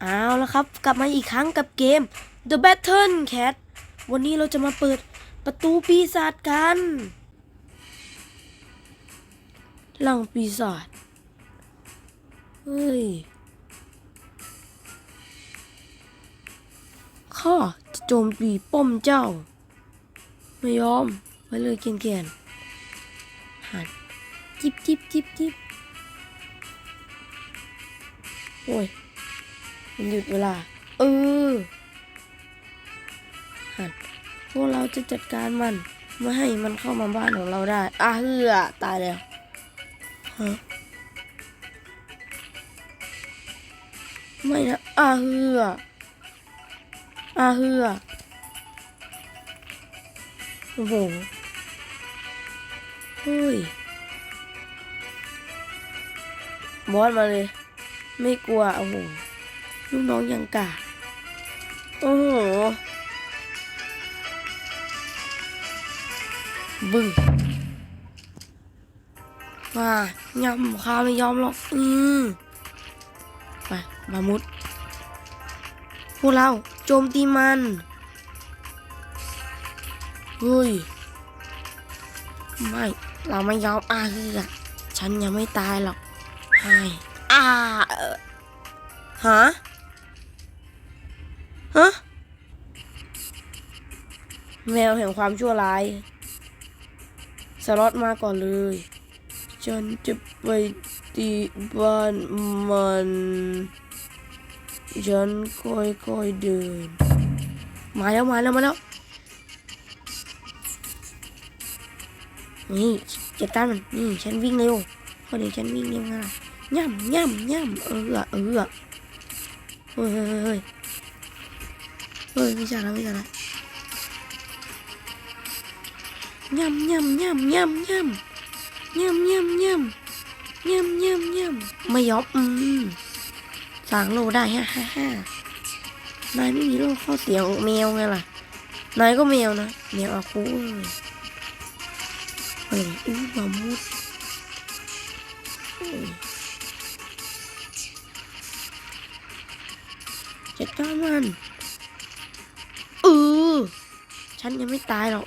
เอาแล้วครับกลับมาอีกครั้งกับเกม The Battle Cat วันนี้เราจะมาเปิดประตูปีศาจกันหลังปีศาจเฮ้ยข้าจะโจมตีป้อมเจ้าไม่ยอมไปเลยเกนหันจิบโอ้ยมันหยุดเวลาหันพวกเราจะจัดการมันไม่ให้มันเข้ามาบ้านของเราได้ตายแล้วฮะไม่นะโอ้โหเฮ้ยบอสมาเลยไม่กลัวโอ้โหลูกน้องยังกะโอ้โหบึ้งมาย่ำข้าไม่ยอมหรอกไปมามุดพวกเราโจมตีมันเฮ้ยไม่เราไม่ยอมฉันยังไม่ตายหรอกฮะแมวแห่งความชั่วร้ายสล็อตมาก่อนเลยฉันจะไปตีบ้านมันฉันค่อยๆเดินมาแล้วนี่จัดการมันนี่ฉันวิ่งเร็วพอดีฉันวิ่งเร็วนะย่ำเฮ้ยไม่ใช่แล้วย่ำไม่ยอมสั่งโลได้นายไม่มีโลข้อเสียงแมวไงล่ะนายก็แมวนะแมวอาคูมามุดจัดการมันฉันยังไม่ตายหรอก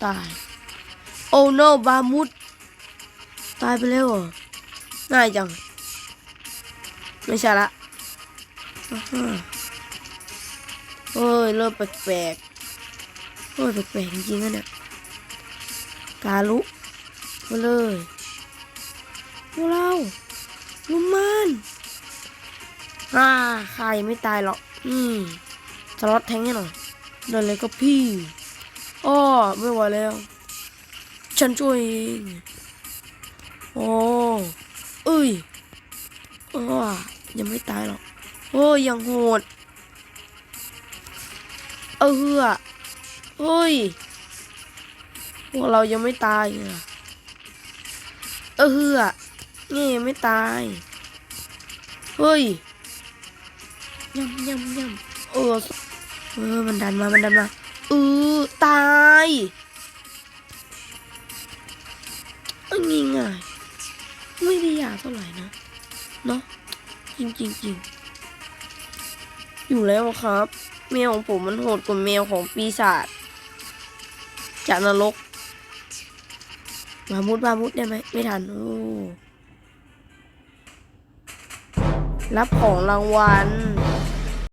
ตายโอ้ no บามุดตายไปแล้วเหรอง่ายจังไม่ใช่ละเฮ้ยเริ่มแปลกจริงๆนะเนี่ยกาลุมาเลยพวกเราลุมมันข้ายังไม่ตายหรอกสล็อตแทงให้หน่อยเดินเลยก็พี่ไม่ไหวแล้วฉันช่วยเองยังไม่ตายหรอกยังโหดเฮ้ยพวกเรายังไม่ตายนี่ยังไม่ตายเฮ้ยย่ำมันดันมาตายง่ายไม่ได้ยากเท่าไหร่นะเนาะจริงอยู่แล้วครับแมวของผมมันโหดกว่าแมวของปีศาจจากนรกมามุดได้ไหมไม่ทันรับของรางวัล